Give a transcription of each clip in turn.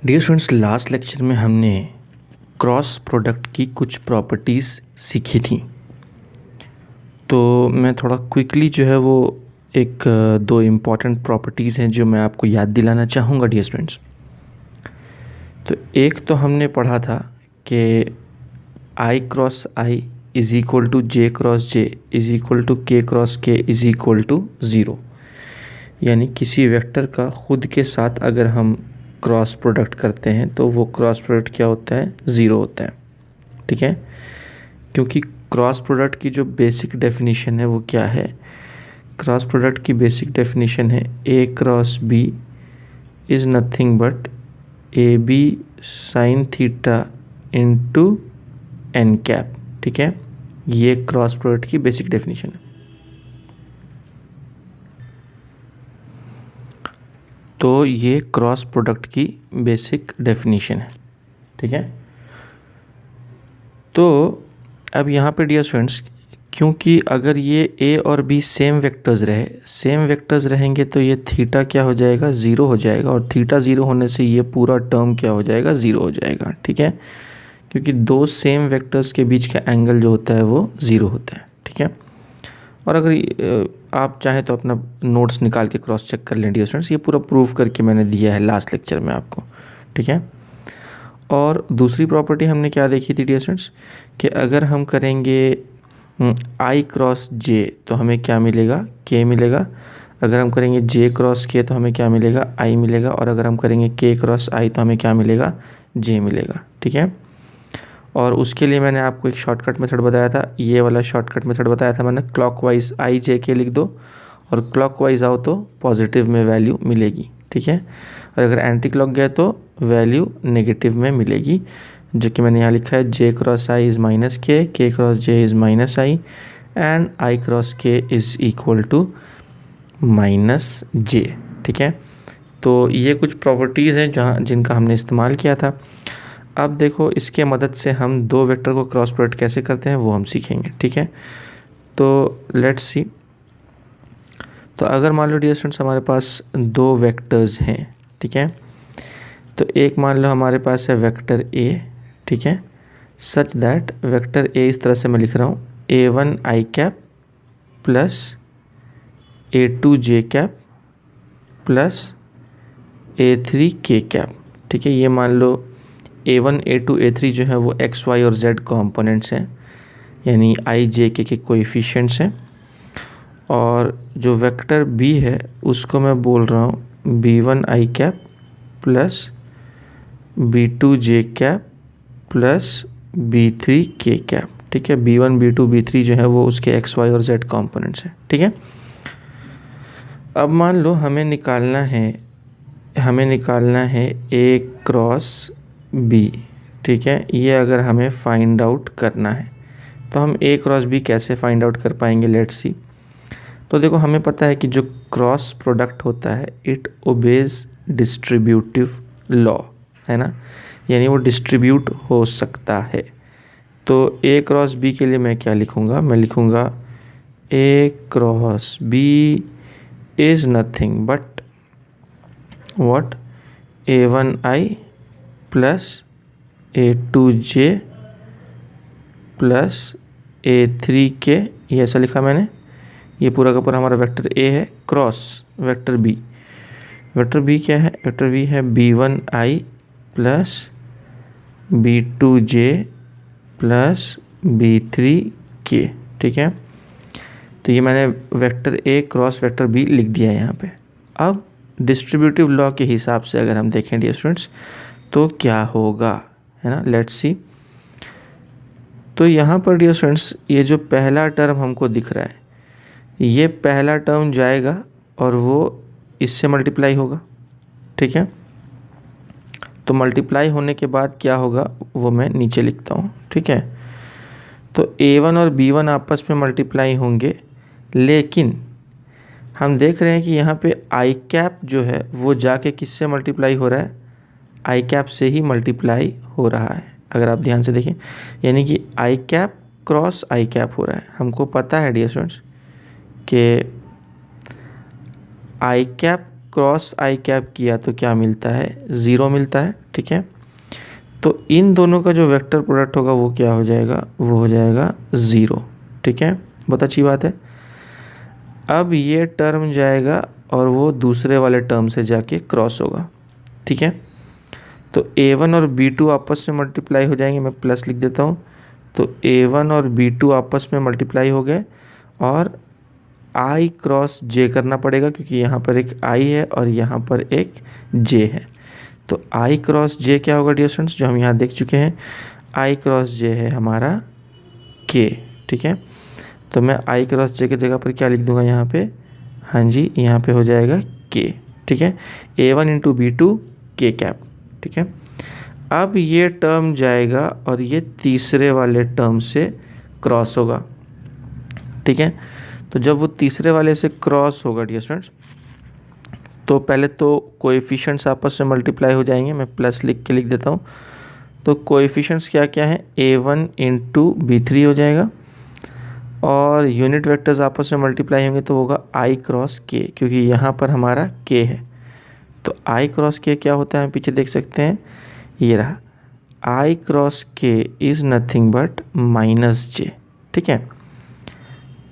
Dear students, last lecture में हमने cross product की कुछ प्रॉपर्टीज़ सीखी थी। तो मैं थोड़ा क्विकली जो है वो दो इम्पॉर्टेंट प्रॉपर्टीज़ हैं जो मैं आपको याद दिलाना चाहूँगा डियर स्टूडेंट्स। तो एक तो हमने पढ़ा था कि I cross I is equal to J cross J is equal to K cross K is equal to zero. यानी किसी वेक्टर का खुद के साथ अगर हम क्रॉस प्रोडक्ट करते हैं तो वो क्रॉस प्रोडक्ट क्या होता है, ज़ीरो होता है। ठीक है, क्योंकि क्रॉस प्रोडक्ट की जो बेसिक डेफिनेशन है वो क्या है, क्रॉस प्रोडक्ट की बेसिक डेफिनेशन है A cross B is nothing but A B sine theta into N cap. ठीक है, ये क्रॉस प्रोडक्ट की बेसिक डेफिनेशन है। तो ये क्रॉस प्रोडक्ट की बेसिक डेफिनेशन है। ठीक है, तो अब यहाँ पे डियर स्टूडेंट्स, क्योंकि अगर ये ए और बी सेम वेक्टर्स रहेंगे तो ये थीटा क्या हो जाएगा, ज़ीरो हो जाएगा। और थीटा ज़ीरो होने से ये पूरा टर्म क्या हो जाएगा, ज़ीरो हो जाएगा। ठीक है, क्योंकि दो सेम वेक्टर्स के बीच का एंगल जो होता है वो ज़ीरो होता है। ठीक है, और अगर आप चाहें तो अपना नोट्स निकाल के क्रॉस चेक कर लें डियर स्टूडेंट्स, ये पूरा प्रूव करके मैंने दिया है लास्ट लेक्चर में आपको। ठीक है, और दूसरी प्रॉपर्टी हमने क्या देखी थी डियर स्टूडेंट्स, कि अगर हम करेंगे आई क्रॉस जे तो हमें क्या मिलेगा, के मिलेगा। अगर हम करेंगे जे क्रॉस के तो हमें क्या मिलेगा, आई मिलेगा। और अगर हम करेंगे के क्रॉस आई तो हमें क्या मिलेगा, जे मिलेगा। ठीक है, और उसके लिए मैंने आपको एक शॉर्टकट मेथड बताया था, ये वाला शॉर्टकट मेथड बताया था मैंने, क्लॉकवाइज आई जे के लिख दो और क्लॉकवाइज आओ तो पॉजिटिव में वैल्यू मिलेगी। ठीक है, और अगर एंटी क्लॉक गए तो वैल्यू नेगेटिव में मिलेगी, जो कि मैंने यहाँ लिखा है जे क्रॉस आई इज़ माइनस के cross J is minus I and I cross K is equal to minus जे। ठीक है, तो ये कुछ प्रॉपर्टीज़ हैं जिनका हमने इस्तेमाल किया था। अब देखो, इसके मदद से हम दो वेक्टर को क्रॉस प्रोडक्ट कैसे करते हैं वो हम सीखेंगे। ठीक है, तो लेट्स सी। तो अगर मान लो डियर स्टूडेंट्स हमारे पास दो वेक्टर्स हैं, ठीक है, तो एक मान लो हमारे पास है वेक्टर ए। ठीक है, सच दैट वेक्टर ए इस तरह से मैं लिख रहा हूँ, A1 आई कैप प्लस A2 जे कैप प्लस A3 के कैप। ठीक है, ये मान लो A1 A2 A3 जो है वो एक्स वाई और जेड कॉम्पोनेंट्स हैं, यानी आई जे के कोएफिशिएंट्स हैं। और जो वेक्टर बी है उसको मैं बोल रहा हूँ B1 आई कैप प्लस B2 जे कैप प्लस B3 के कैप। ठीक है, B1 B2 B3 जो है वो उसके एक्स वाई और जेड कॉम्पोनेंट्स हैं। ठीक है, अब मान लो हमें निकालना है A क्रॉस B। ठीक है, ये अगर हमें फाइंड आउट करना है तो हम A क्रॉस B कैसे फाइंड आउट कर पाएंगे, लेट्स सी। तो देखो, हमें पता है कि जो क्रॉस प्रोडक्ट होता है इट ओबेज डिस्ट्रीब्यूटिव लॉ, है ना, यानी वो डिस्ट्रीब्यूट हो सकता है। तो A क्रॉस B के लिए मैं क्या लिखूँगा, मैं लिखूँगा A cross B is nothing but what, A1 I plus A2 J plus A3 के, ये ऐसा लिखा मैंने। ये पूरा का पूरा हमारा वेक्टर ए है cross vector B. Vector B क्या है, वेक्टर बी है B1 आई प्लस B2 जे प्लस B3 के। ठीक है, तो ये मैंने vector A cross vector B लिख दिया है यहाँ पे। अब डिस्ट्रीब्यूटिव लॉ के हिसाब से अगर हम देखें डियर स्टूडेंट्स तो क्या होगा, है ना, लेट्स सी। तो यहाँ पर डियर स्टूडेंट्स ये जो पहला टर्म हमको दिख रहा है, ये पहला टर्म जाएगा और वो इससे मल्टीप्लाई होगा। ठीक है, तो मल्टीप्लाई होने के बाद क्या होगा वो मैं नीचे लिखता हूँ। ठीक है, तो A1 और B1 आपस में मल्टीप्लाई होंगे, लेकिन हम देख रहे हैं कि यहाँ पे आई कैप जो है वो जाके किससे मल्टीप्लाई हो रहा है, आई कैप से ही मल्टीप्लाई हो रहा है। अगर आप ध्यान से देखें, यानी कि आई कैप क्रॉस आई कैप हो रहा है। हमको पता है डियर स्टूडेंट्स कि आई कैप क्रॉस आई कैप किया तो क्या मिलता है, ज़ीरो मिलता है। ठीक है, तो इन दोनों का जो वेक्टर प्रोडक्ट होगा वो क्या हो जाएगा, वो हो जाएगा ज़ीरो। ठीक है, बहुत अच्छी बात है। अब ये टर्म जाएगा और वो दूसरे वाले टर्म से जाके क्रॉस होगा। ठीक है, तो A1 और B2 आपस में मल्टीप्लाई हो जाएंगे, मैं प्लस लिख देता हूँ। तो A1 और B2 आपस में मल्टीप्लाई हो गए और I क्रॉस J करना पड़ेगा क्योंकि यहाँ पर एक I है और यहाँ पर एक J है। तो I क्रॉस J क्या होगा डियर स्टूडेंट्स, जो हम यहाँ देख चुके हैं, I क्रॉस J है हमारा K। ठीक है, तो मैं I क्रॉस J की जगह पर क्या लिख दूंगा यहाँ पे, हाँ जी, यहाँ पे हो जाएगा K। ठीक है, A1 into B2 K cap. ठीक है, अब ये टर्म जाएगा और ये तीसरे वाले टर्म से क्रॉस होगा। ठीक है, तो जब वो तीसरे वाले से क्रॉस होगा डियर स्टूडेंट्स, तो पहले तो कोएफिशिएंट्स आपस में मल्टीप्लाई हो जाएंगे, मैं प्लस लिख के लिख देता हूँ। तो कोएफिशिएंट्स क्या क्या है, A1 इंटू B3 हो जाएगा और यूनिट वेक्टर्स आपस में मल्टीप्लाई होंगे तो होगा I क्रॉस K, क्योंकि यहाँ पर हमारा K है। तो I क्रॉस K क्या होता है, हम पीछे देख सकते हैं, ये रहा, I cross K is nothing but minus J। ठीक है,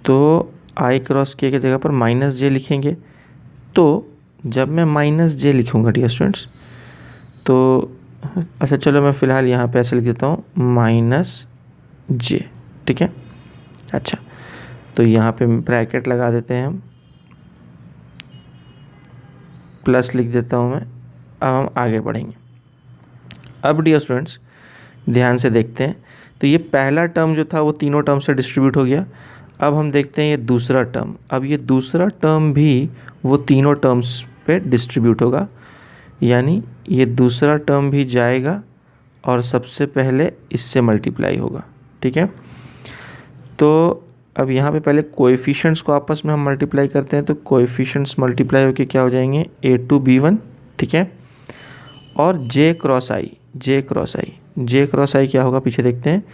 तो I क्रॉस K की जगह पर माइनस J लिखेंगे। तो जब मैं माइनस J लिखूँगा डियर स्टूडेंट्स, तो अच्छा चलो मैं फ़िलहाल यहाँ पे ऐसे लिख देता हूँ माइनस J। ठीक है, अच्छा, तो यहाँ पे ब्रैकेट लगा देते हैं हम, प्लस लिख देता हूँ मैं। अब हम आगे बढ़ेंगे। अब डियर स्टूडेंट्स ध्यान से देखते हैं, तो ये पहला टर्म जो था वो तीनों टर्म से डिस्ट्रीब्यूट हो गया। अब हम देखते हैं ये दूसरा टर्म, अब ये दूसरा टर्म भी वो तीनों टर्म्स पे डिस्ट्रीब्यूट होगा, यानी ये दूसरा टर्म भी जाएगा और सबसे पहले इससे मल्टीप्लाई होगा। ठीक है, तो अब यहाँ पे पहले कोएफिशिएंट्स को आपस में हम मल्टीप्लाई करते हैं, तो कोएफिशिएंट्स मल्टीप्लाई होके क्या हो जाएंगे, A2 B1। ठीक है, और J क्रॉस आई क्या होगा, पीछे देखते हैं।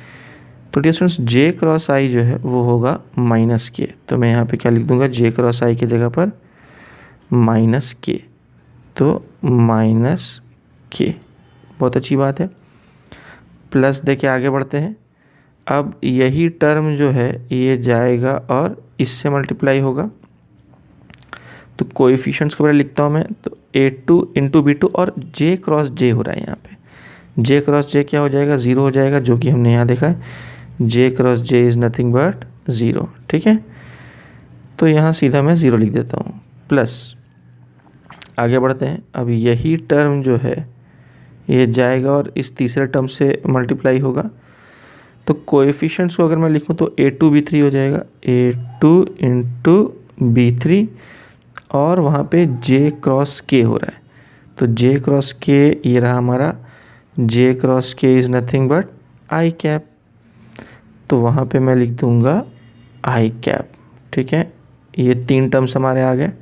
तो डियर स्टूडेंट्स J क्रॉस आई जो है वो होगा माइनस K, तो मैं यहाँ पे क्या लिख दूंगा, J क्रॉस आई की जगह पर माइनस K, तो माइनस K, बहुत अच्छी बात है। प्लस दे के आगे बढ़ते हैं। अब यही टर्म जो है ये जाएगा और इससे मल्टीप्लाई होगा, तो कोएफिशिएंट्स को पहले लिखता हूँ मैं। तो A2 इंटू B2 और J क्रॉस J हो रहा है, यहाँ पे J क्रॉस J क्या हो जाएगा, ज़ीरो हो जाएगा, जो कि हमने यहाँ देखा है, J cross J is nothing but zero. ठीक है, तो यहाँ सीधा मैं ज़ीरो लिख देता हूँ, प्लस आगे बढ़ते हैं। अब यही टर्म जो है ये जाएगा और इस तीसरे टर्म से मल्टीप्लाई होगा, तो कोएफिशिएंट्स को अगर मैं लिखूं तो A2 B3 हो जाएगा, A2 इंटू B3 और वहाँ पे J क्रॉस K हो रहा है, तो J क्रॉस K ये रहा हमारा, J cross K is nothing but I cap, तो वहाँ पे मैं लिख दूँगा I कैप। ठीक है, ये तीन टर्म्स हमारे आ गए,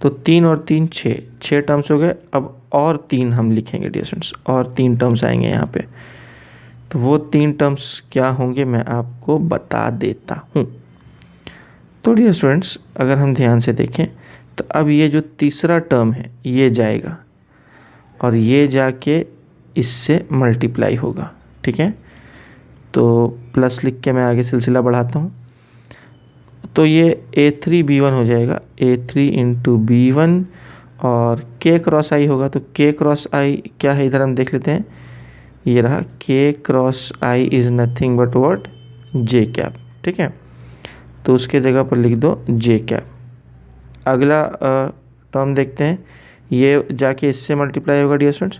तो 3 और 3 6 टर्म्स हो गए। अब और 3 हम लिखेंगे डियर स्टूडेंट्स, और 3 टर्म्स आएंगे यहाँ पे, तो वो 3 टर्म्स क्या होंगे मैं आपको बता देता हूँ। तो डियर स्टूडेंट्स अगर हम ध्यान से देखें, तो अब ये जो तीसरा टर्म है ये जाएगा और ये जाके इससे मल्टीप्लाई होगा। ठीक है, तो प्लस लिख के मैं आगे सिलसिला बढ़ाता हूँ, तो ये A3 B1 हो जाएगा, A3 इंटू B1 और K क्रॉस आई होगा, तो K क्रॉस आई क्या है इधर हम देख लेते हैं, ये रहा, K cross I is nothing but what, J cap. ठीक है, तो उसके जगह पर लिख दो J कैप। अगला टर्म देखते हैं, ये जाके इससे मल्टीप्लाई होगा डियर स्टूडेंट्स,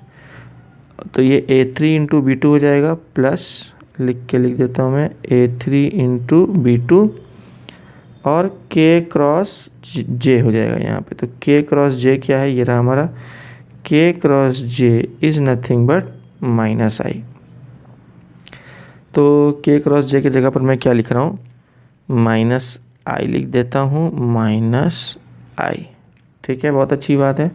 तो ये A3 इंटू B2 हो जाएगा, प्लस लिख के लिख देता हूँ मैं A3 इंटू B2 और K क्रॉस J हो जाएगा यहाँ पे, तो K क्रॉस J क्या है, ये रहा हमारा, K cross J is nothing but minus I। तो K क्रॉस J की जगह पर मैं क्या लिख रहा हूँ, माइनस I लिख देता हूँ, माइनस I। ठीक है, बहुत अच्छी बात है।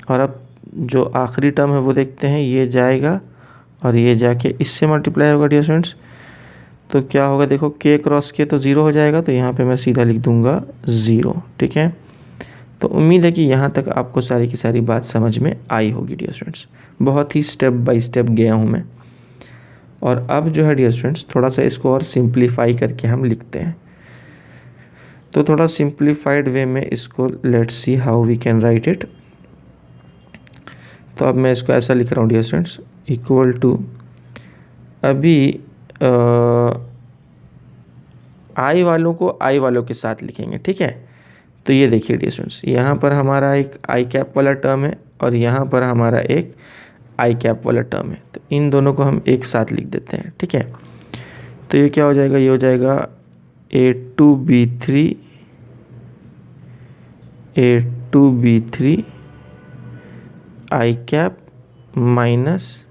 और अब जो आखिरी टर्म है वो देखते हैं, ये जाएगा और ये जाके इससे मल्टीप्लाई होगा डियर स्टूडेंट्स, तो क्या होगा देखो, K क्रॉस K तो ज़ीरो हो जाएगा, तो यहाँ पे मैं सीधा लिख दूंगा ज़ीरो। ठीक है, तो उम्मीद है कि यहाँ तक आपको सारी की सारी बात समझ में आई होगी डियर स्टूडेंट्स। बहुत ही स्टेप बाय स्टेप गया हूँ मैं। और अब जो है डियर स्टूडेंट्स थोड़ा सा इसको और सिंप्लीफाई करके हम लिखते हैं। तो थोड़ा सिंप्लीफाइड वे में इसको let's see how we can write it. तो अब मैं इसको ऐसा लिख रहा हूँ डियर स्टूडेंट्स, इक्वल टू, अभी आई वालों को आई वालों के साथ लिखेंगे, ठीक है। तो ये देखिए डियर स्टूडेंट्स, यहाँ पर हमारा एक आई कैप वाला टर्म है और यहाँ पर हमारा एक आई कैप वाला टर्म है। तो इन दोनों को हम एक साथ लिख देते हैं, ठीक है। तो ये क्या हो जाएगा, ये हो जाएगा A2B3 आई कैप माइनस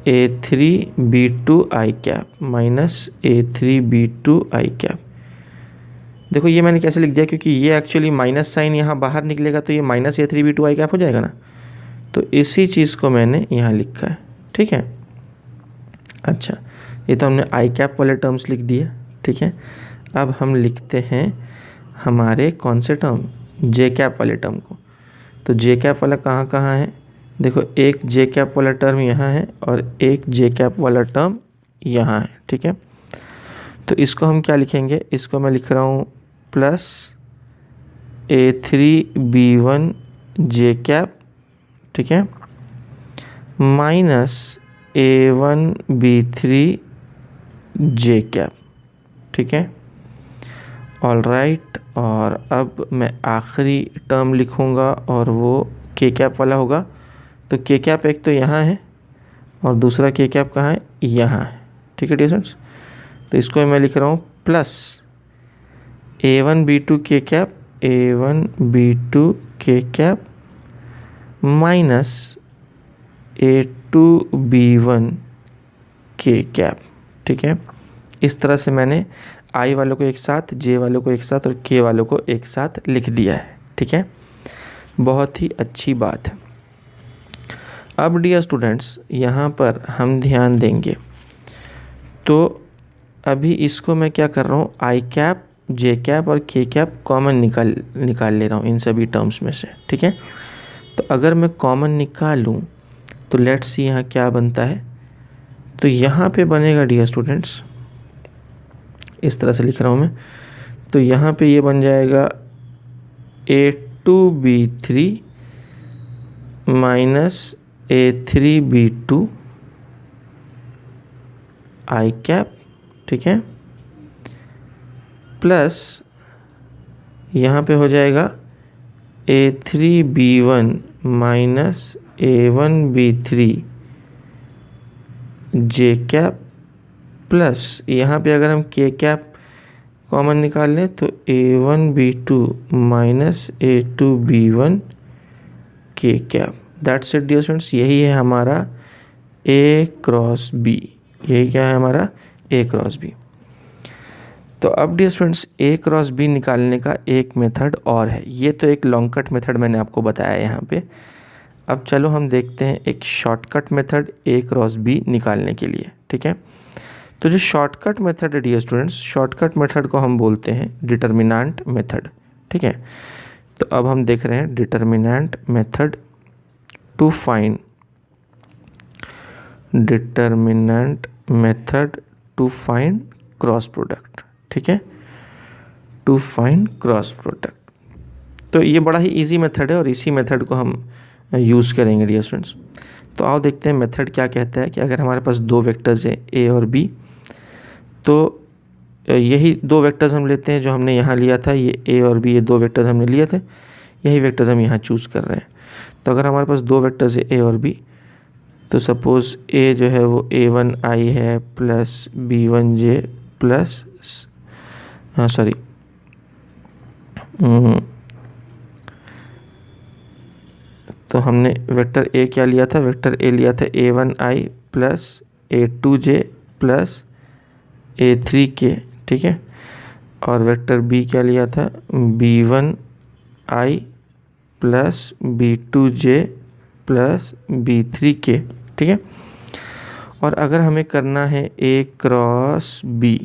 A3B2 आई कैप माइनस A3B2 आई कैप। देखो ये मैंने कैसे लिख दिया, क्योंकि ये एक्चुअली माइनस साइन यहाँ बाहर निकलेगा तो ये माइनस A3B2 आई कैप हो जाएगा ना। तो इसी चीज़ को मैंने यहाँ लिखा है, ठीक है। अच्छा, ये तो हमने आई कैप वाले टर्म्स लिख दिए, ठीक है। अब हम लिखते हैं हमारे कौन से टर्म, जे कैप वाले टर्म को। तो जे कैप वाला कहाँ कहाँ है, देखो एक जे कैप वाला टर्म यहाँ है और एक जे कैप वाला टर्म यहाँ है, ठीक है। तो इसको हम क्या लिखेंगे, इसको मैं लिख रहा हूँ प्लस A3B1 जे कैप, ठीक है, माइनस A1B3 जे कैप, ठीक है। All right. और अब मैं आखिरी टर्म लिखूँगा और वो के कैप वाला होगा। तो के कैप एक तो यहाँ है और दूसरा के कैप कहाँ है, यहाँ है, ठीक है डियर स्टूडेंट्स। तो इसको मैं लिख रहा हूँ प्लस A1B2 के कैप, A1B2 के कैप माइनस A2B1 के कैप, ठीक है। इस तरह से मैंने आई वालों को एक साथ, जे वालों को एक साथ और के वालों को एक साथ लिख दिया है, ठीक है। बहुत ही अच्छी बात है। अब डियर स्टूडेंट्स यहाँ पर हम ध्यान देंगे, तो अभी इसको मैं क्या कर रहा हूँ, आई कैप, जे कैप और के कैप कॉमन निकाल ले रहा हूँ इन सभी टर्म्स में से, ठीक है। तो अगर मैं कॉमन निकालूँ तो लेट्स सी यहाँ क्या बनता है। तो यहाँ पे बनेगा डियर स्टूडेंट्स, इस तरह से लिख रहा हूँ मैं। तो यहाँ पे ये बन जाएगा A2B3 माइनस A3B2 आई कैप, ठीक है, प्लस यहाँ पे हो जाएगा A3B1 माइनस A1B3 जे कैप, प्लस यहाँ पे अगर हम के कैप कॉमन निकाल लें तो A1B2 माइनस A2B1 के cap. That's it dear students, यही है हमारा A क्रॉस B। यही क्या है हमारा A क्रॉस B। तो अब dear students A cross B निकालने का एक मेथड और है। ये तो एक लॉन्ग कट मेथड मैंने आपको बताया यहाँ पे। अब चलो हम देखते हैं एक shortcut method A cross B निकालने के लिए, ठीक है। तो जो शॉर्टकट मेथड है डियर स्टूडेंट्स, शॉर्टकट मेथड को हम बोलते हैं डिटर्मिनेंट मेथड, ठीक है। तो अब हम देख रहे हैं determinant method to find, determinant method to find cross product, ठीक है, टू फाइंड क्रॉस प्रोडक्ट। तो ये बड़ा ही इजी मेथड है और इसी मेथड को हम यूज़ करेंगे डियर स्टूडेंट्स। तो आओ देखते हैं मेथड क्या कहता है कि अगर हमारे पास दो वेक्टर्स हैं A और B, तो यही दो वेक्टर्स हम लेते हैं जो हमने यहाँ लिया था, ये A और B, ये दो वेक्टर्स हमने लिए थे, यही वेक्टर्स हम यहाँ चूज़ कर रहे हैं। तो अगर हमारे पास दो वेक्टर्स है A और B, तो सपोज़ A जो है वो A1I है प्लस B1J प्लस तो हमने वेक्टर A क्या लिया था, वेक्टर A लिया था A1I plus A2J plus A3K, ठीक है। और वेक्टर B क्या लिया था, B1I plus B2J plus B3K, ठीक है। और अगर हमें करना है A क्रॉस B,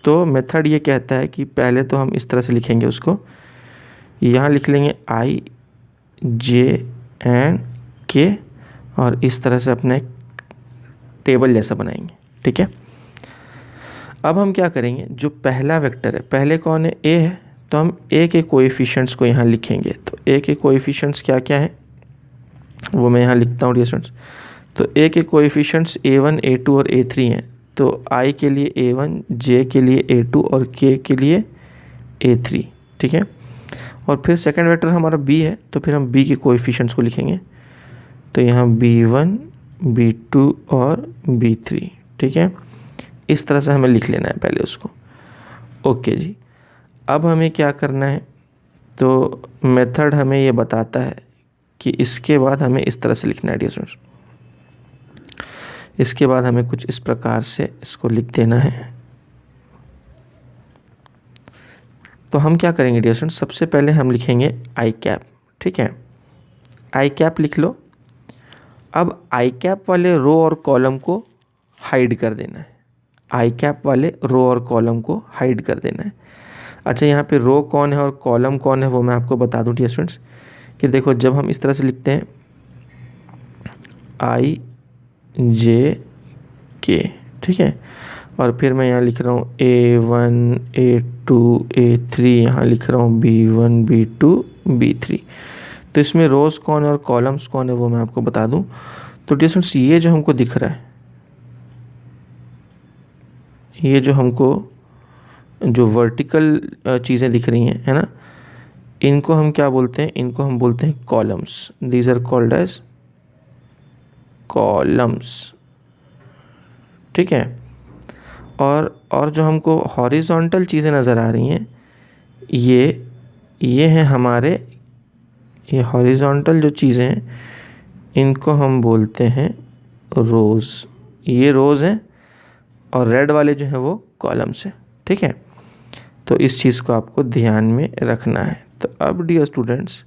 तो मेथड ये कहता है कि पहले तो हम इस तरह से लिखेंगे उसको यहाँ लिख लेंगे आई जे एंड के, और इस तरह से अपने टेबल जैसा बनाएंगे। ठीक है, अब हम क्या करेंगे, जो पहला वेक्टर है, पहले कौन है, ए है, तो हम ए के कोएफिशिएंट्स को यहाँ लिखेंगे। तो ए के कोएफिशिएंट्स क्या क्या है वो मैं यहाँ लिखता हूँ डियर स्टूडेंट्स। तो ए के कोएफिशिएंट्स A1 A2 और A3 हैं। तो आई के लिए A1, जे के लिए A2 और के लिए A3। ठीक है, और फिर सेकंड वेक्टर हमारा बी है, तो फिर हम बी के कोएफिशिएंट्स को लिखेंगे। तो यहाँ B1, B2 और B3। ठीक है, इस तरह से हमें लिख लेना है पहले उसको। ओके जी, अब हमें क्या करना है, तो मेथड हमें ये बताता है कि इसके बाद हमें इस तरह से लिखना है डियर स्टूडेंट्स। इसके बाद हमें कुछ इस प्रकार से इसको लिख देना है। तो हम क्या करेंगे डियर स्टूडेंट्स, सबसे पहले हम लिखेंगे आई कैप। ठीक है, आई कैप लिख लो। अब आई कैप वाले रो और कॉलम को हाइड कर देना है। आई कैप वाले रो और कॉलम को हाइड कर देना है। अच्छा, यहाँ पे रो कौन है और कॉलम कौन है वो मैं आपको बता दूँ डियर स्टूडेंट्स, कि देखो जब हम इस तरह से लिखते हैं आई जे के, ठीक है, और फिर मैं यहाँ लिख रहा हूँ A1 A2 A3, यहाँ लिख रहा हूँ B1 B2 B3। तो इसमें रोज़ कौन है और कॉलम्स कौन है वो मैं आपको बता दूँ। तो डियर स्टूडेंट्स, ये जो हमको दिख रहा है, ये जो हमको जो वर्टिकल चीज़ें दिख रही हैं, है ना, इनको हम क्या बोलते हैं, इनको हम बोलते हैं columns. These are called as columns. ठीक है, और जो हमको हॉरिजॉन्टल चीज़ें नज़र आ रही हैं, ये हैं हमारे, ये हॉरिजॉन्टल जो चीज़ें हैं इनको हम बोलते हैं रोज़। ये रोज़ हैं और रेड वाले जो हैं वो कॉलम्स हैं। ठीक है, तो इस चीज़ को आपको ध्यान में रखना है। तो अब डियर स्टूडेंट्स,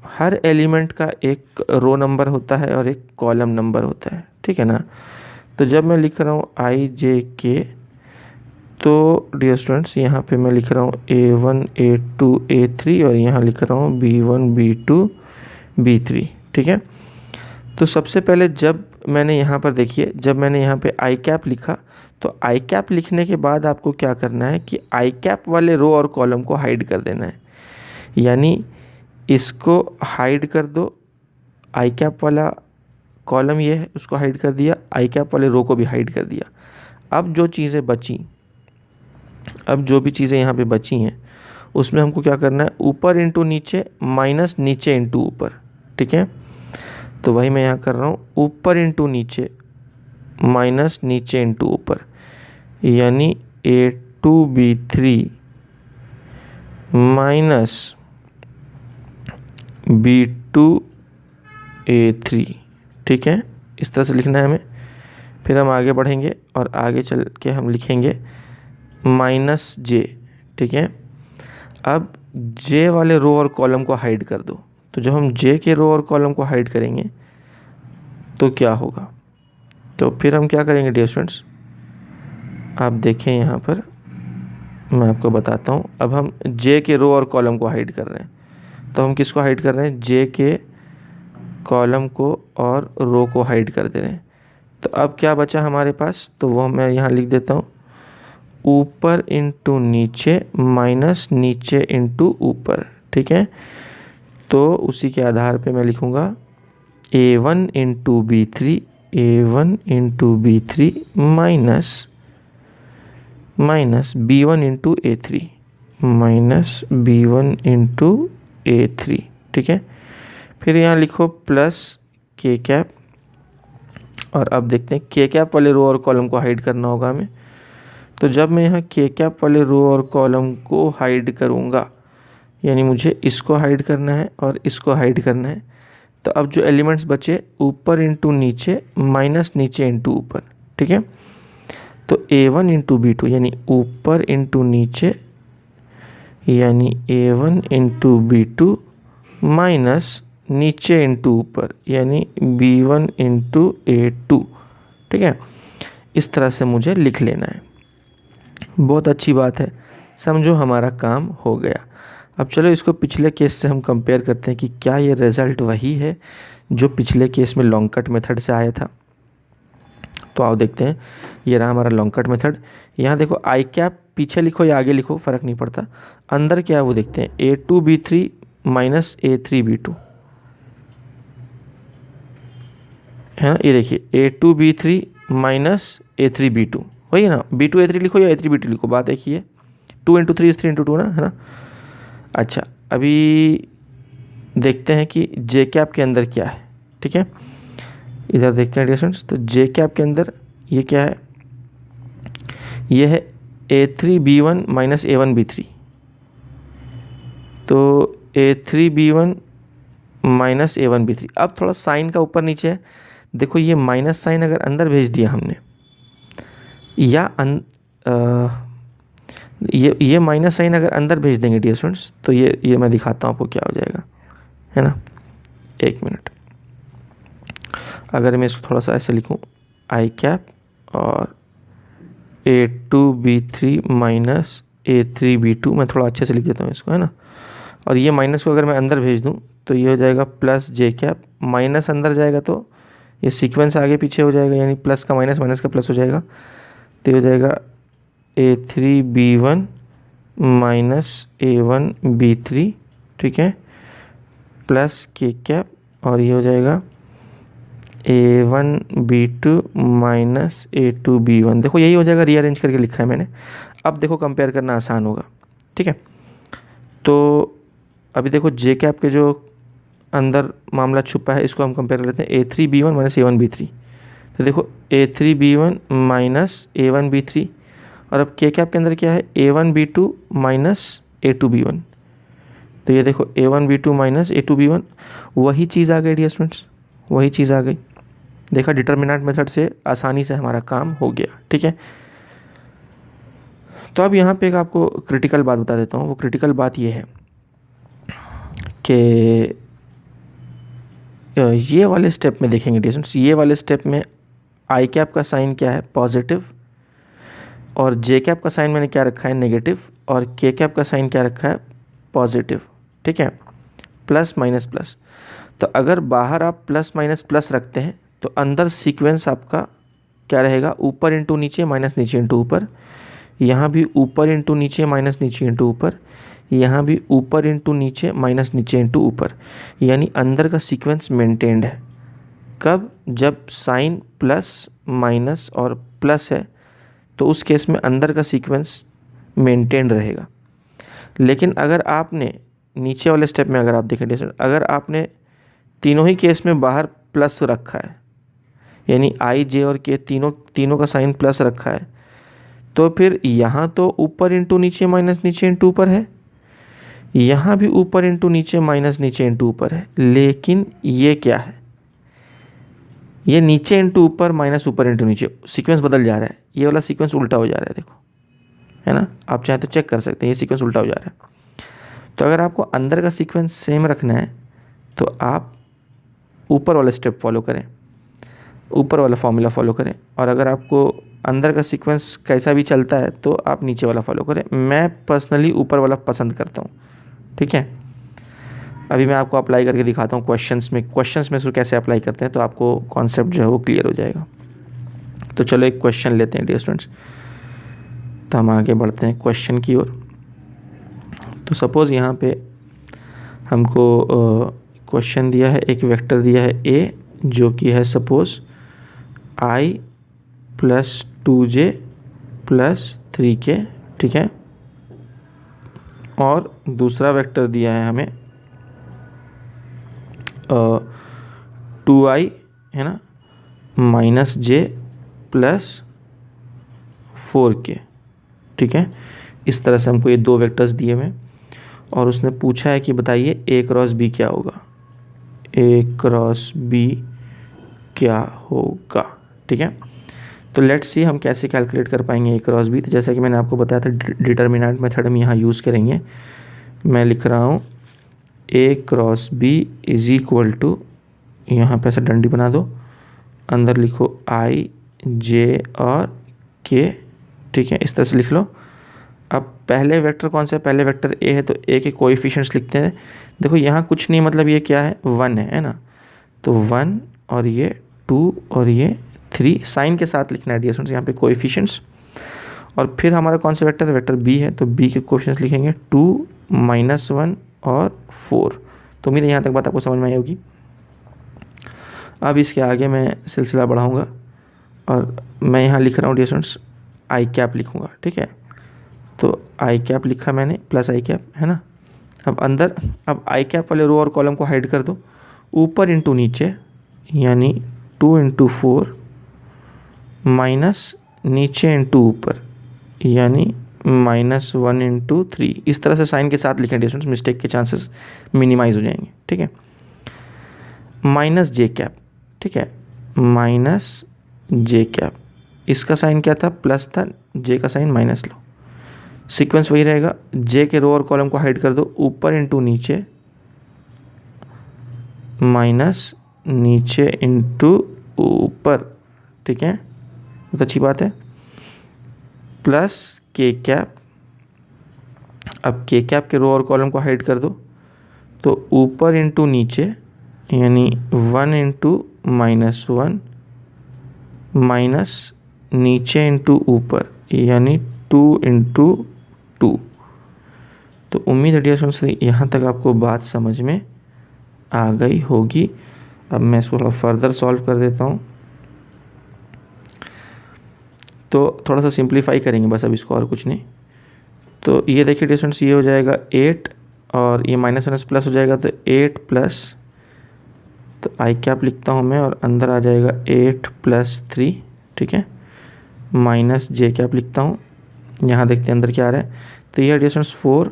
हर एलिमेंट का एक रो नंबर होता है और एक कॉलम नंबर होता है। ठीक है ना, तो जब मैं लिख रहा हूँ आई जे के, तो डियर स्टूडेंट्स यहाँ पे मैं लिख रहा हूँ A1 A2 A3 और यहाँ लिख रहा हूँ B1 B2 B3। ठीक है, तो सबसे पहले जब मैंने यहाँ पर देखिए, जब मैंने यहाँ पे आई कैप लिखा, तो आई कैप लिखने के बाद आपको क्या करना है कि आई कैप वाले रो और कॉलम को हाइड कर देना है। यानी इसको हाइड कर दो, आई कैप वाला कॉलम ये है उसको हाइड कर दिया, आई कैप वाले रो को भी हाइड कर दिया। अब जो चीज़ें बची, अब जो भी चीज़ें यहाँ पे बची हैं उसमें हमको क्या करना है, ऊपर इंटू नीचे माइनस नीचे इंटू ऊपर। ठीक है, तो वही मैं यहाँ कर रहा हूँ, ऊपर इंटू नीचे माइनस नीचे इंटू ऊपर, यानी A2 B3 minus B2 A3। ठीक है, इस तरह से लिखना है हमें। फिर हम आगे बढ़ेंगे और आगे चल के हम लिखेंगे माइनस जे। ठीक है, अब जे वाले रो और कॉलम को हाइड कर दो। तो जब हम जे के रो और कॉलम को हाइड करेंगे तो क्या होगा, तो फिर हम क्या करेंगे डियर स्टूडेंट्स, आप देखें यहाँ पर मैं आपको बताता हूँ। अब हम जे के रो और कॉलम को हाइड कर रहे हैं, तो हम किसको हाइड कर रहे हैं, जे के कॉलम को और रो को हाइड कर दे रहे हैं। तो अब क्या बचा हमारे पास, तो वो मैं यहाँ लिख देता हूँ, ऊपर इंटू नीचे माइनस नीचे इंटू ऊपर। ठीक है, तो उसी के आधार पे मैं लिखूँगा A1 into B3 A1 into B3 minus B1 into A3 minus B1 into A3। ठीक है, फिर यहाँ लिखो प्लस के कैप, और अब देखते हैं के कैप वाले रो और कॉलम को हाइड करना होगा हमें। तो जब मैं यहाँ के कैप वाले रो और कॉलम को हाइड करूँगा, यानी मुझे इसको हाइड करना है और इसको हाइड करना है, तो अब जो एलिमेंट्स बचे ऊपर इंटू नीचे माइनस नीचे इंटू ऊपर। ठीक है, तो A1 इंटू B2 यानी ऊपर इंटू नीचे, यानी A1 इंटू B2 माइनस नीचे इंटू ऊपर, यानी B1 इंटू A2। ठीक है, इस तरह से मुझे लिख लेना है। बहुत अच्छी बात है, समझो हमारा काम हो गया। अब चलो इसको पिछले केस से हम कंपेयर करते हैं कि क्या ये रिज़ल्ट वही है जो पिछले केस में लॉन्ग कट मेथड से आया था। तो आओ देखते हैं, ये रहा हमारा लॉन्ग कट मेथड। यहाँ देखो आई कैप पीछे लिखो या आगे लिखो फ़र्क नहीं पड़ता, अंदर क्या है वो देखते हैं, A2B3 माइनस A3B2 है ना। ये देखिए A2B3 माइनस A3B2 वही है ना, B2 A3 लिखो या A3 B2 लिखो, बात एक ही है। 2 × 3 = 3 × 2 ना, है ना। अच्छा अभी देखते हैं कि जे कैप के अंदर क्या है, ठीक है। इधर देखते हैं डिस्टेंस, तो जे कैप के अंदर ये क्या है, ये है A3B1 माइनस A1B3। तो A3B1 माइनस A1B3, अब थोड़ा साइन का ऊपर नीचे है, देखो ये माइनस साइन अगर अंदर भेज दिया हमने या ये माइनस साइन अगर अंदर भेज देंगे डियर स्टूडेंट्स, तो ये मैं दिखाता हूँ आपको क्या हो जाएगा, है ना। एक मिनट, अगर मैं इसको थोड़ा सा ऐसे लिखूँ, आई कैप और A2B3 माइनस A3B2, मैं थोड़ा अच्छे से लिख देता हूँ इसको, है ना। और ये माइनस को अगर मैं अंदर भेज दूँ तो ये हो जाएगा प्लस जे कैप, माइनस अंदर जाएगा तो ये सीक्वेंस आगे पीछे हो जाएगा, यानी प्लस का माइनस, माइनस का प्लस हो जाएगा, तो हो जाएगा A3B1 माइनस A1B3, ठीक है, प्लस के कैप, और ये हो जाएगा A1B2 माइनस A2B1। देखो यही हो जाएगा, रीअरेंज करके लिखा है मैंने। अब देखो कंपेयर करना आसान होगा, ठीक है। तो अभी देखो जे कैप के जो अंदर मामला छुपा है इसको हम कंपेयर कर लेते हैं, A3B1 माइनस A1B3। तो देखो A3B1 माइनस A1B3, और अब के कैप के अंदर क्या है, A1B2 माइनस A2B1। तो ये देखो A1B2 माइनस A2B1, वही चीज़ आ गई डियर स्टूडेंट्स, वही चीज़ आ गई। देखा, डिटर्मिनेंट मेथड से आसानी से हमारा काम हो गया, ठीक है। तो अब यहाँ पे एक आपको क्रिटिकल बात बता देता हूँ। वो क्रिटिकल बात ये है कि ये वाले स्टेप में देखेंगे डियर स्टूडेंट्स, ये वाले स्टेप में आई कैप का साइन क्या है, पॉजिटिव, और जे कैप का साइन मैंने क्या रखा है, नेगेटिव, और के कैप का साइन क्या रखा है, पॉजिटिव, ठीक है, प्लस माइनस प्लस। तो अगर बाहर आप प्लस माइनस प्लस रखते हैं तो अंदर सीक्वेंस आपका क्या रहेगा, ऊपर इंटू नीचे माइनस नीचे इंटू ऊपर, यहाँ भी ऊपर इंटू नीचे माइनस नीचे इंटू ऊपर, यहाँ भी ऊपर इंटू नीचे माइनस नीचे इंटू ऊपर, यानी अंदर का सीक्वेंस मेंटेन्ड है। कब, जब साइन प्लस माइनस और प्लस है तो उस केस में अंदर का सीक्वेंस मेंटेन्ड रहेगा। लेकिन अगर आपने नीचे वाले स्टेप में अगर आप देखें, अगर आपने तीनों ही केस में बाहर प्लस रखा है, यानी आई जे और के तीनों का साइन प्लस रखा है, तो फिर यहाँ तो ऊपर इंटू नीचे माइनस नीचे इंटू ऊपर है, यहाँ भी ऊपर इंटू नीचे माइनस नीचे इंटू ऊपर है। लेकिन ये क्या है, ये नीचे इंटू ऊपर माइनस ऊपर इंटू नीचे, सीक्वेंस बदल जा रहा है, ये वाला सीक्वेंस उल्टा हो जा रहा है, देखो, है ना। आप चाहे तो चेक कर सकते हैं, ये सीक्वेंस उल्टा हो जा रहा है। तो अगर आपको अंदर का सीक्वेंस सेम रखना है तो आप ऊपर वाला स्टेप फॉलो करें, ऊपर वाला फॉर्मूला फॉलो करें, और अगर आपको अंदर का सीक्वेंस कैसा भी चलता है तो आप नीचे वाला फॉलो करें। मैं पर्सनली ऊपर वाला पसंद करता हूँ, ठीक है। अभी मैं आपको अप्लाई करके दिखाता हूँ क्वेश्चंस में इसको कैसे अप्लाई करते हैं, तो आपको कॉन्सेप्ट जो है वो क्लियर हो जाएगा। तो चलो एक क्वेश्चन लेते हैं डियर स्टूडेंट्स, तो हम आगे बढ़ते हैं क्वेश्चन की ओर। तो सपोज़ यहाँ पे हमको क्वेश्चन दिया है, एक वेक्टर दिया है a जो कि है सपोज़ I + 2j + 3k, ठीक है, और दूसरा वेक्टर दिया है हमें 2i, है ना, -j + 4k, ठीक है। इस तरह से हमको ये दो वेक्टर्स दिए हुए हैं और उसने पूछा है कि बताइए a क्रॉस b क्या होगा, a क्रॉस b क्या होगा, ठीक है। तो लेट्स सी हम कैसे कैलकुलेट कर पाएंगे a क्रॉस b। तो जैसा कि मैंने आपको बताया था डिटर्मिनेंट मेथड हम यहाँ यूज़ करेंगे। मैं लिख रहा हूँ a क्रॉस b = यहाँ पे ऐसा डंडी बना दो, अंदर लिखो i j और k, ठीक है, इस तरह से लिख लो। अब पहले वेक्टर कौन सा है, पहले वेक्टर ए है, तो ए के कोएफिशिएंट्स लिखते हैं। देखो यहाँ कुछ नहीं, मतलब ये क्या है, 1 है ना, तो 1 और ये 2 और ये 3 साइन के साथ लिखना है डियर स्टूडेंट्स यहाँ पे कोएफिशिएंट्स। और फिर हमारा कौन सा वेक्टर है, वेक्टर बी है, तो बी के कोएफिशिएंट्स लिखेंगे 2 -1 और 4। तो उम्मीद है यहाँ तक बात आपको समझ में आई होगी। अब इसके आगे मैं सिलसिला बढ़ाऊँगा और मैं यहाँ लिख रहा हूँ डियर स्टूडेंट्स आई कैप लिखूँगा, ठीक है। तो आई कैप लिखा मैंने, प्लस आई कैप है ना। अब अंदर, अब आई कैप वाले रो और कॉलम को हाइड कर दो, ऊपर इंटू नीचे यानी 2 × 4 माइनस नीचे इंटू ऊपर यानी -1 × 3। इस तरह से साइन के साथ लिखें डिस्टेंस, मिस्टेक के चांसेस मिनिमाइज हो जाएंगे, ठीक है। माइनस जे कैप, ठीक है, माइनस जे कैप, इसका साइन क्या था, प्लस था, जे का साइन माइनस लो। सीक्वेंस वही रहेगा, जे के रो और कॉलम को हाइड कर दो, ऊपर इंटू नीचे माइनस नीचे इंटू ऊपर, ठीक है, बहुत अच्छी बात है, प्लस के कैप। अब के कैप के रो और कॉलम को हाइड कर दो, तो ऊपर इंटू नीचे यानी 1 × -1 माइनस नीचे इंटू ऊपर यानी 2 × 2। तो उम्मीद है डियर स्टूडेंट्स यहाँ तक आपको बात समझ में आ गई होगी। अब मैं इसको थोड़ा फर्दर सॉल्व कर देता हूँ, तो थोड़ा सा सिंप्लीफाई करेंगे बस अब इसको, और कुछ नहीं। तो ये देखिए डियर स्टूडेंट्स, ये हो जाएगा 8 और ये माइनस प्लस हो जाएगा, तो 8 प्लस, तो आई कैप लिखता हूँ मैं और अंदर आ जाएगा 8 + 3, ठीक है, माइनस जे कैप लिखता हूँ। यहाँ देखते हैं अंदर क्या आ रहा है, तो ये डियर स्टूडेंट्स 4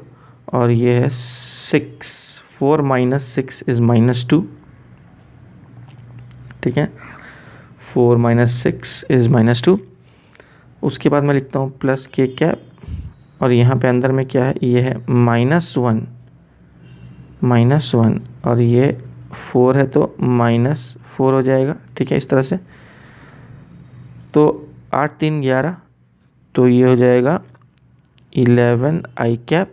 और ये है 6, 4 - 6 इज़ -2, ठीक है, 4 - 6 इज़ -2। उसके बाद मैं लिखता हूँ प्लस के कैप और यहाँ पे अंदर में क्या है, ये है -1 और ये 4 है तो -4 हो जाएगा, ठीक है, इस तरह से। तो 8 3 11, तो ये हो जाएगा 11 आई कैप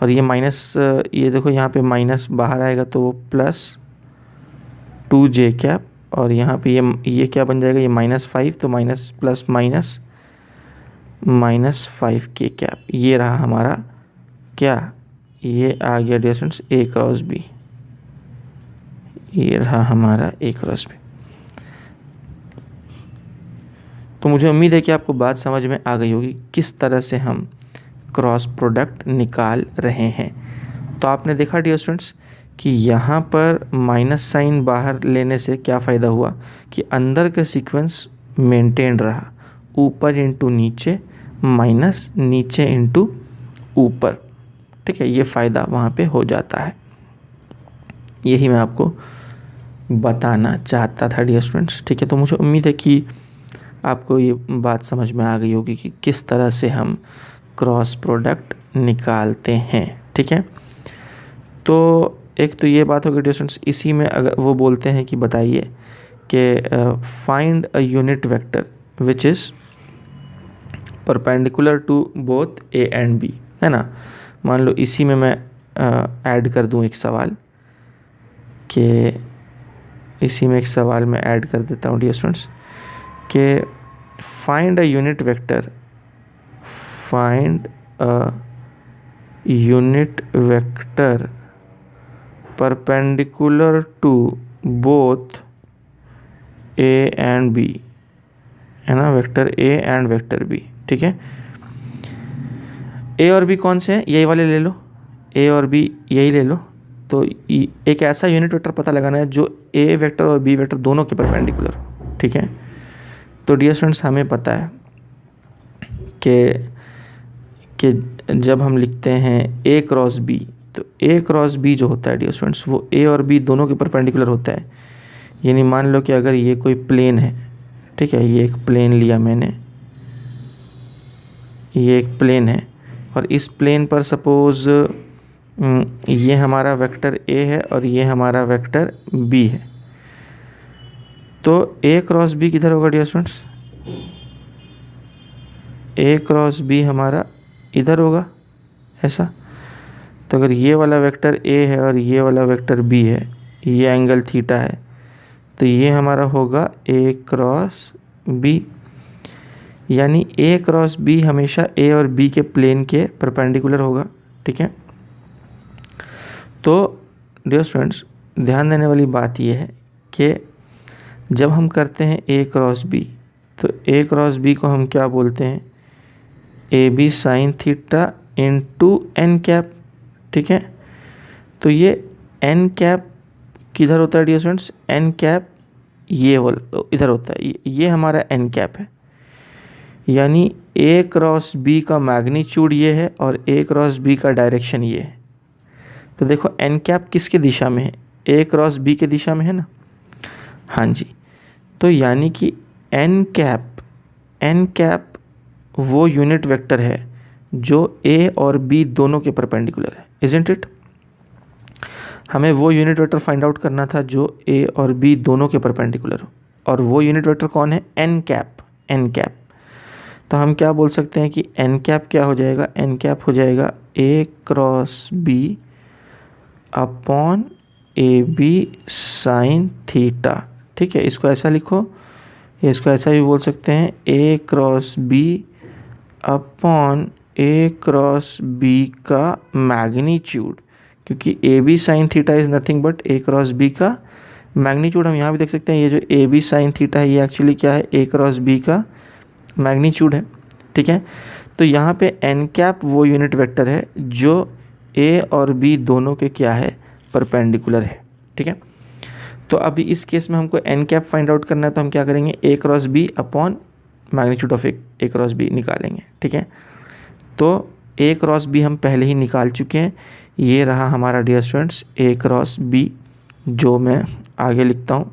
और ये माइनस, ये देखो यहाँ पे माइनस बाहर आएगा तो वो +2 जे कैप और यहाँ पे ये क्या बन जाएगा, ये -5, तो माइनस प्लस माइनस -5 के कैप। ये रहा हमारा क्या, ये आ गया डियर स्टूडेंट्स A × B, ये रहा हमारा A × B। तो मुझे उम्मीद है कि आपको बात समझ में आ गई होगी किस तरह से हम क्रॉस प्रोडक्ट निकाल रहे हैं। तो आपने देखा डियर स्टूडेंट्स कि यहाँ पर माइनस साइन बाहर लेने से क्या फ़ायदा हुआ कि अंदर का सीक्वेंस मेंटेन रहा, ऊपर इंटू नीचे माइनस नीचे इंटू ऊपर, ठीक है, ये फ़ायदा वहाँ पे हो जाता है। यही मैं आपको बताना चाहता था डियर स्टूडेंट्स, ठीक है। तो मुझे उम्मीद है कि आपको ये बात समझ में आ गई होगी कि किस तरह से हम क्रॉस प्रोडक्ट निकालते हैं, ठीक है। तो एक तो ये बात होगी डियर स्टूडेंट्स, इसी में अगर वो बोलते हैं कि बताइए कि find a unit vector which is perpendicular to both A and B, है ना। मान लो इसी में मैं ऐड कर दूं एक सवाल, कि इसी में एक सवाल मैं ऐड कर देता हूं डियर स्टूडेंट्स कि find a unit vector, find a unit vector perpendicular to both A and B, है ना, vector A and vector B, ठीक है। A और B कौन से हैं, यही वाले ले लो, A और B यही ले लो। तो एक ऐसा यूनिट वेक्टर पता लगाना है जो A वेक्टर और B वेक्टर दोनों के परपेंडिकुलर हो, ठीक है। तो डियर स्टूडेंट्स हमें पता है कि जब हम लिखते हैं A × B, तो A × B जो होता है डियर स्टूडेंट्स वो A और B दोनों के परपेंडिकुलर होता है। यानी मान लो कि अगर ये कोई प्लेन है, ठीक है, ये एक प्लेन लिया मैंने, ये एक प्लेन है और इस प्लेन पर सपोज़ ये हमारा वेक्टर A है और ये हमारा वेक्टर B है, तो A × B किधर होगा डियर स्टूडेंट्स, A × B हमारा इधर होगा ऐसा। तो अगर ये वाला वेक्टर ए है और ये वाला वेक्टर बी है, ये एंगल थीटा है, तो ये हमारा होगा ए क्रॉस बी, यानी ए क्रॉस बी हमेशा ए और बी के प्लेन के परपेंडिकुलर होगा। ठीक है, तो डियर स्टूडेंट्स ध्यान देने वाली बात यह है कि जब हम करते हैं ए क्रॉस बी, तो ए क्रॉस बी को हम क्या बोलते हैं, A B sine theta into N cap. ठीक है, तो ये एन कैप किधर होता है डियर स्टूडेंट्स, एन कैप ये इधर होता है, ये हमारा एन कैप है, यानी ए क्रॉस बी का मैग्नीट्यूड ये है और ए क्रॉस बी का डायरेक्शन ये है। तो देखो एन कैप किसके दिशा में है, ए क्रॉस बी के दिशा में है ना। हाँ जी, तो यानी कि एन कैप वो यूनिट वेक्टर है जो ए और बी दोनों के परपेंडिकुलर है, इजंट इट। हमें वो यूनिट वेक्टर फाइंड आउट करना था जो ए और बी दोनों के परपेंडिकुलर हो, और वो यूनिट वेक्टर कौन है, एन कैप। तो हम क्या बोल सकते हैं कि एन कैप क्या हो जाएगा, एन कैप हो जाएगा A cross B upon A B sine theta. ठीक है, इसको ऐसा लिखो, इसको ऐसा भी बोल सकते हैं A cross B upon A cross B का मैग्नीट्यूड, क्योंकि A B sine theta is nothing but A cross B का मैग्नीट्यूड। हम यहाँ भी देख सकते हैं ये जो ए बी साइन थीटा है ये एक्चुअली क्या है, ए क्रॉस बी का मैग्नीट्यूड है। ठीक है, तो यहाँ पे एन कैप वो यूनिट वेक्टर है जो ए और बी दोनों के क्या है, परपेंडिकुलर है। ठीक है, तो अभी इस केस में हमको एन कैप फाइंड आउट करना है, तो हम क्या करेंगे, A cross B upon magnitude of A cross B निकालेंगे। ठीक है, तो ए क्रॉस बी हम पहले ही निकाल चुके हैं, ये रहा हमारा डियर स्टूडेंट्स ए क्रॉस बी, जो मैं आगे लिखता हूँ।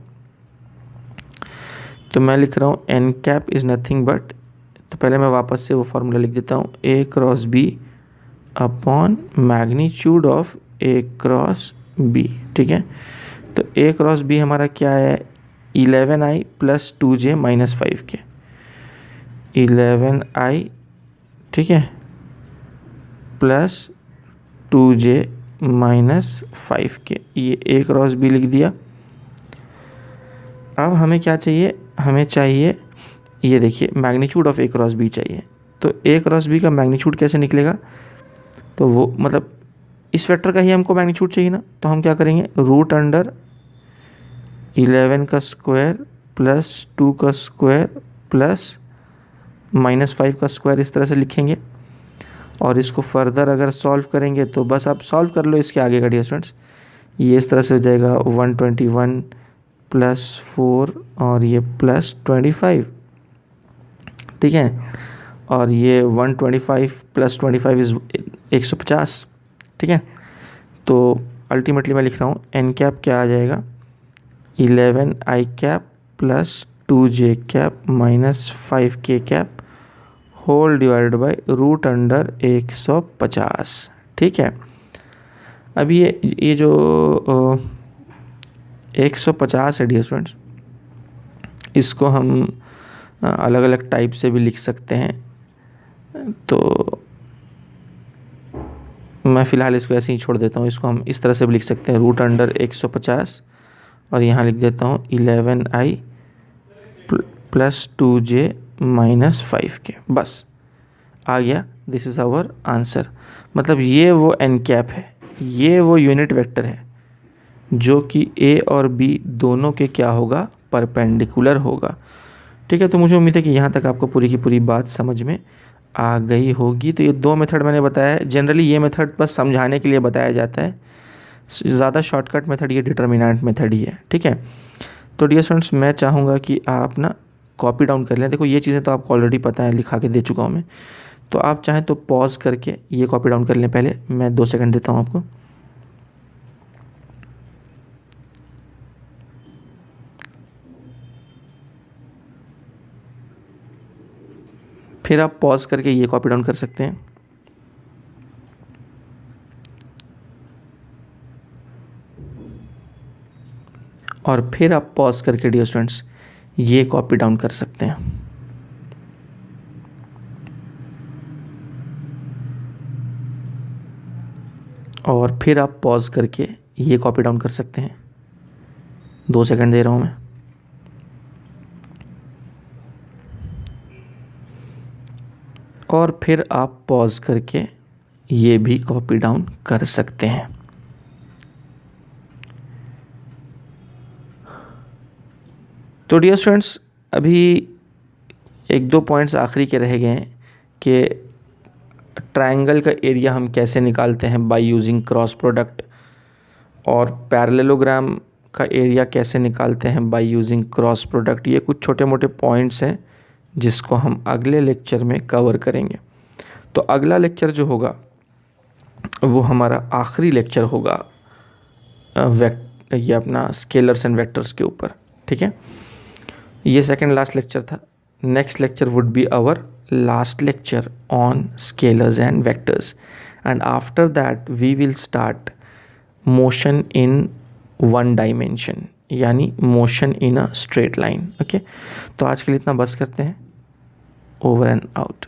तो मैं लिख रहा हूँ n cap is nothing but, तो पहले मैं वापस से वो फार्मूला लिख देता हूँ, A cross B upon magnitude of A cross B. ठीक है, तो ए क्रॉस बी हमारा क्या है, 11i plus 2j minus 5k, 11i ठीक है प्लस 2j माइनस 5k, ये ए क्रॉस बी लिख दिया। अब हमें क्या चाहिए, हमें चाहिए ये देखिए magnitude of A cross B चाहिए। तो ए क्रॉस बी का मैग्नीट्यूड कैसे निकलेगा, तो वो मतलब इस वेक्टर का ही हमको मैग्नीट्यूड चाहिए ना, तो हम क्या करेंगे, रूट अंडर 11 का स्क्वायर प्लस 2 का स्क्वायर प्लस माइनस 5 का स्क्वायर, इस तरह से लिखेंगे। और इसको फर्दर अगर सॉल्व करेंगे तो बस आप सॉल्व कर लो इसके आगे का डियर स्टूडेंट्स, ये इस तरह से हो जाएगा 121 प्लस 4 और ये प्लस 25। ठीक है, और ये 125 प्लस 25 इज़ 150। ठीक है, तो अल्टीमेटली मैं लिख रहा हूँ एन कैप क्या आ जाएगा, 11i cap plus 2j cap minus 5k cap whole divided by root under 150। ठीक है, अब ये जो 150 है डियर स्टूडेंट्स, इसको हम अलग अलग टाइप से भी लिख सकते हैं। तो मैं फ़िलहाल इसको ऐसे ही छोड़ देता हूँ, इसको हम इस तरह से भी लिख सकते हैं, रूट अंडर 150 और यहाँ लिख देता हूँ 11i plus 2j minus 5k, बस आ गया, दिस इज़ आवर आंसर। मतलब ये वो एन कैप है, ये वो यूनिट वेक्टर है जो कि ए और बी दोनों के क्या होगा, परपेंडिकुलर होगा। ठीक है, तो मुझे उम्मीद है कि यहाँ तक आपको पूरी की पूरी बात समझ में आ गई होगी। तो ये दो मेथड मैंने बताया है, जनरली ये मेथड बस समझाने के लिए बताया जाता है, ज़्यादा शॉर्टकट मेथड ये डिटर्मिनेंट मेथड ही है। ठीक है, तो डियर स्टूडेंट्स मैं चाहूँगा कि आप ना कॉपी डाउन कर लें। देखो ये चीज़ें तो आपको ऑलरेडी पता है, लिखा के दे चुका हूँ मैं, तो आप चाहें तो पॉज करके ये कॉपी डाउन कर लें। पहले मैं 2 सेकंड देता हूँ आपको। फिर आप पॉज करके ये कॉपी डाउन कर सकते हैं। और फिर आप पॉज करके डियर स्टूडेंट्स ये कॉपी डाउन कर सकते हैं। और फिर आप पॉज करके ये कॉपी डाउन कर सकते हैं। 2 सेकंड दे रहा हूँ मैं। और फिर आप पॉज करके ये भी कॉपी डाउन कर सकते हैं। तो डियर स्टूडेंट्स, अभी 1-2 पॉइंट्स आखिरी के रह गए हैं कि ट्रायंगल का एरिया हम कैसे निकालते हैं बाय यूजिंग क्रॉस प्रोडक्ट, और पैरेललोग्राम का एरिया कैसे निकालते हैं बाय यूजिंग क्रॉस प्रोडक्ट। ये कुछ छोटे मोटे पॉइंट्स हैं जिसको हम अगले लेक्चर में कवर करेंगे। तो अगला लेक्चर जो होगा वो हमारा आखिरी लेक्चर होगा ये अपना स्केलर्स एंड वेक्टर्स के ऊपर। ठीक है, ये सेकंड लास्ट लेक्चर था। Next lecture would be our last lecture on scalars and vectors, and after that we will start motion in one dimension, यानी motion in a straight line. Okay, तो आज के लिए इतना बस करते हैं। Over and out.